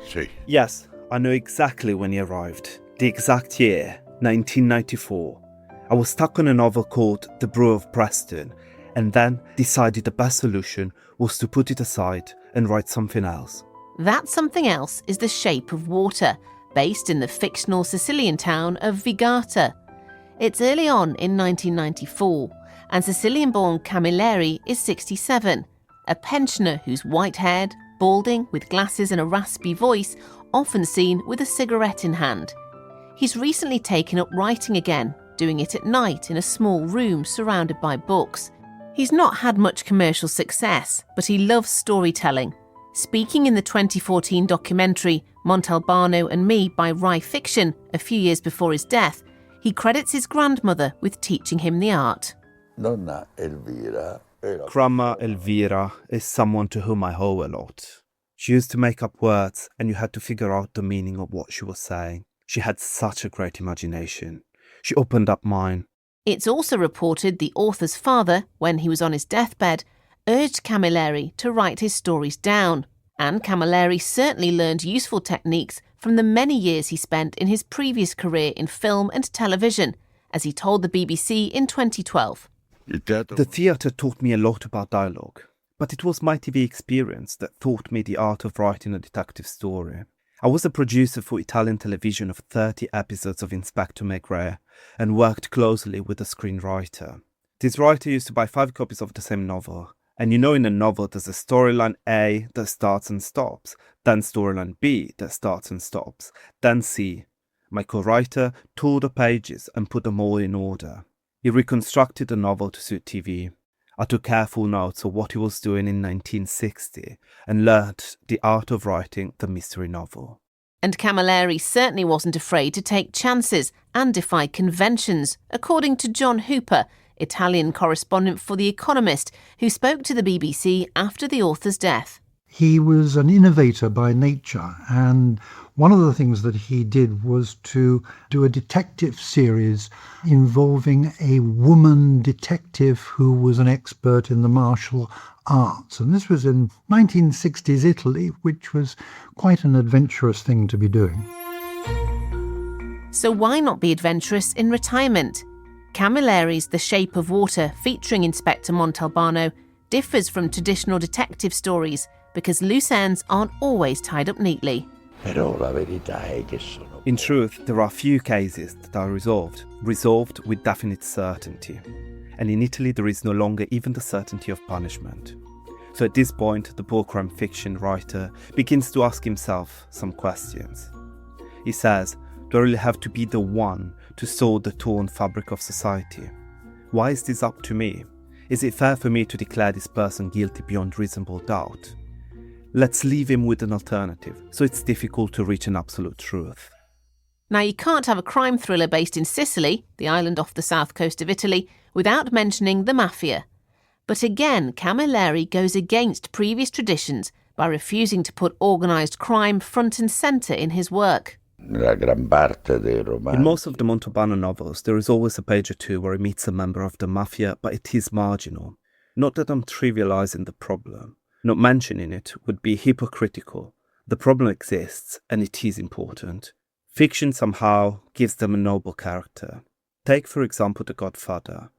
Sí. Yes, I know exactly when he arrived. The exact year, 1994. I was stuck on a novel called The Brew of Preston, and then decided the best solution was to put it aside and write something else. That something else is The Shape of Water, based in the fictional Sicilian town of Vigàta. It's early on in 1994, and Sicilian-born Camilleri is 67, a pensioner who's white-haired, balding, with glasses and a raspy voice, often seen with a cigarette in hand. He's recently taken up writing again, doing it at night in a small room surrounded by books. He's not had much commercial success, but he loves storytelling. Speaking in the 2014 documentary Montalbano and Me by Rai Fiction a few years before his death, he credits his grandmother with teaching him the art. Nonna Elvira. Grandma Elvira is someone to whom I owe a lot. She used to make up words and you had to figure out the meaning of what she was saying. She had such a great imagination. She opened up mine. It's also reported the author's father, when he was on his deathbed, urged Camilleri to write his stories down. And Camilleri certainly learned useful techniques from the many years he spent in his previous career in film and television, as he told the BBC in 2012. The theatre taught me a lot about dialogue, but it was my TV experience that taught me the art of writing a detective story. I was a producer for Italian television of 30 episodes of Inspector Montalbano and worked closely with a screenwriter. This writer used to buy 5 copies of the same novel, and in a novel there's a storyline A that starts and stops, then storyline B that starts and stops, then C. My co-writer tore the pages and put them all in order. He reconstructed the novel to suit TV. I took careful notes of what he was doing in 1960 and learnt the art of writing the mystery novel. And Camilleri certainly wasn't afraid to take chances and defy conventions, according to John Hooper, Italian correspondent for The Economist, who spoke to the BBC after the author's death. He was an innovator by nature, and one of the things that he did was to do a detective series involving a woman detective who was an expert in the martial arts. And this was in 1960s Italy, which was quite an adventurous thing to be doing. So why not be adventurous in retirement? Camilleri's The Shape of Water, featuring Inspector Montalbano, differs from traditional detective stories because loose ends aren't always tied up neatly. In truth, there are few cases that are resolved with definite certainty. And in Italy, there is no longer even the certainty of punishment. So at this point, the poor crime fiction writer begins to ask himself some questions. He says, do I really have to be the one to sew the torn fabric of society? Why is this up to me? Is it fair for me to declare this person guilty beyond reasonable doubt? Let's leave him with an alternative, so it's difficult to reach an absolute truth. Now, you can't have a crime thriller based in Sicily, the island off the south coast of Italy, without mentioning the mafia. But again, Camilleri goes against previous traditions by refusing to put organised crime front and centre in his work. In most of the Montalbano novels, there is always a page or two where he meets a member of the mafia, but it is marginal. Not that I'm trivialising the problem. Not mentioning it would be hypocritical. The problem exists, and it is important. Fiction somehow gives them a noble character. Take, for example, The Godfather.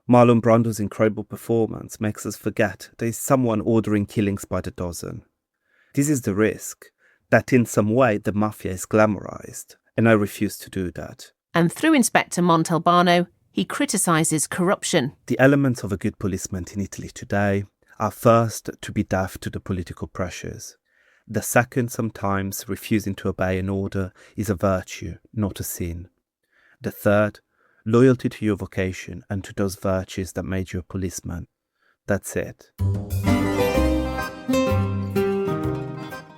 Marlon Brando's incredible performance makes us forget there is someone ordering killings by the dozen. This is the risk, that in some way the mafia is glamorized, and I refuse to do that. And through Inspector Montalbano, he criticises corruption. The elements of a good policeman in Italy today are first to be deaf to the political pressures. The second, sometimes refusing to obey an order is a virtue, not a sin. The third, loyalty to your vocation and to those virtues that made you a policeman. That's it.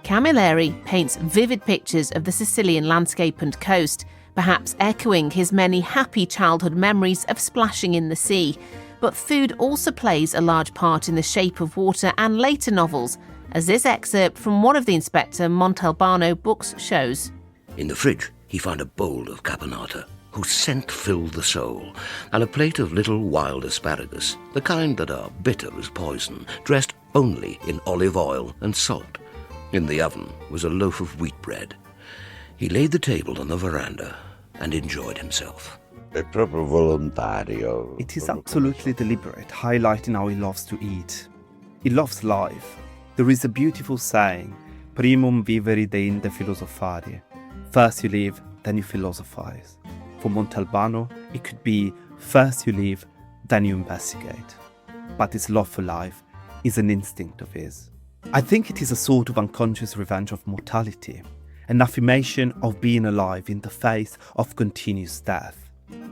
Camilleri paints vivid pictures of the Sicilian landscape and coast, perhaps echoing his many happy childhood memories of splashing in the sea. But food also plays a large part in The Shape of Water and later novels, as this excerpt from one of the Inspector Montalbano books shows. In the fridge, he found a bowl of caponata, whose scent filled the soul, and a plate of little wild asparagus, the kind that are bitter as poison, dressed only in olive oil and salt. In the oven was a loaf of wheat bread. He laid the table on the veranda and enjoyed himself. È proprio volontario. It is absolutely deliberate, highlighting how he loves to eat. He loves life. There is a beautiful saying, primum vivere deinde philosophare. First you live, then you philosophize. For Montalbano, it could be first you live, then you investigate. But his love for life is an instinct of his. I think it is a sort of unconscious revenge of mortality, an affirmation of being alive in the face of continuous death.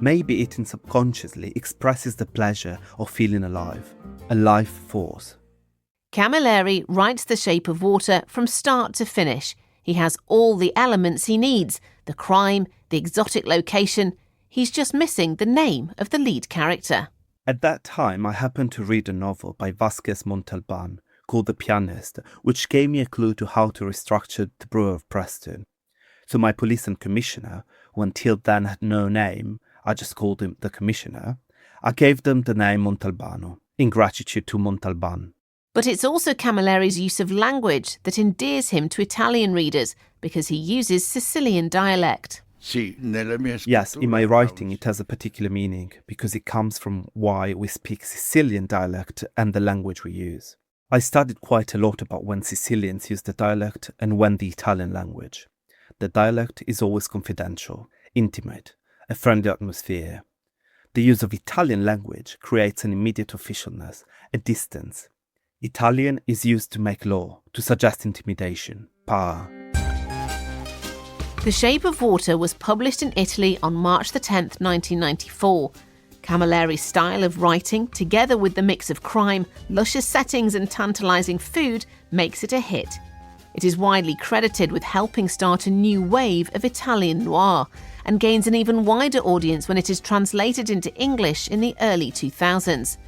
Maybe it subconsciously expresses the pleasure of feeling alive, a life force. Camilleri writes The Shape of Water from start to finish. He has all the elements he needs, the crime, the exotic location. He's just missing the name of the lead character. At that time, I happened to read a novel by Vasquez Montalban called The Pianist, which gave me a clue to how to restructure the brewer of Preston. So my policeman commissioner, who until then had no name, I just called him the commissioner, I gave them the name Montalbano, in gratitude to Montalban. But it's also Camilleri's use of language that endears him to Italian readers because he uses Sicilian dialect. Yes, in my writing it has a particular meaning because it comes from why we speak Sicilian dialect and the language we use. I studied quite a lot about when Sicilians use the dialect and when the Italian language. The dialect is always confidential, intimate, a friendly atmosphere. The use of Italian language creates an immediate officialness, a distance. Italian is used to make law, to suggest intimidation, power. The Shape of Water was published in Italy on March the 10th, 1994. Camilleri's style of writing, together with the mix of crime, luscious settings and tantalising food, makes it a hit. It is widely credited with helping start a new wave of Italian noir and gains an even wider audience when it is translated into English in the early 2000s.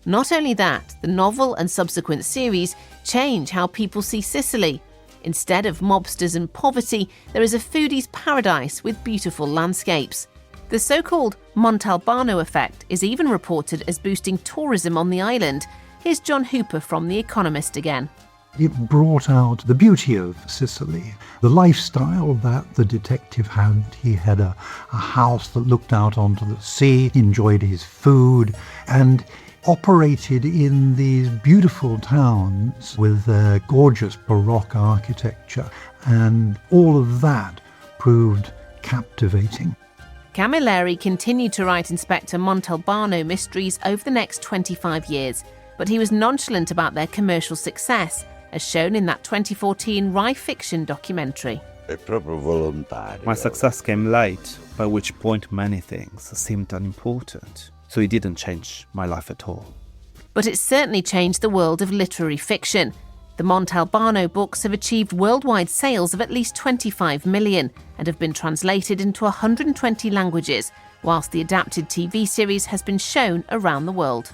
Not only that, the novel and subsequent series change how people see Sicily. Instead of mobsters and poverty, there is a foodie's paradise with beautiful landscapes. The so-called Montalbano effect is even reported as boosting tourism on the island. Here's John Hooper from The Economist again. It brought out the beauty of Sicily, the lifestyle that the detective had. He had a house that looked out onto the sea, enjoyed his food, and operated in these beautiful towns with their gorgeous Baroque architecture, and all of that proved captivating. Camilleri continued to write Inspector Montalbano mysteries over the next 25 years, but he was nonchalant about their commercial success, as shown in that 2014 Rye Fiction documentary. È proprio volontario. My success came late, by which point many things seemed unimportant, so it didn't change my life at all. But it certainly changed the world of literary fiction. The Montalbano books have achieved worldwide sales of at least 25 million and have been translated into 120 languages, whilst the adapted TV series has been shown around the world.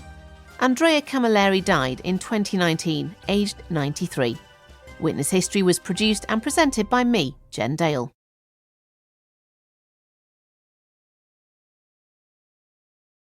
Andrea Camilleri died in 2019, aged 93. Witness History was produced and presented by me, Jen Dale.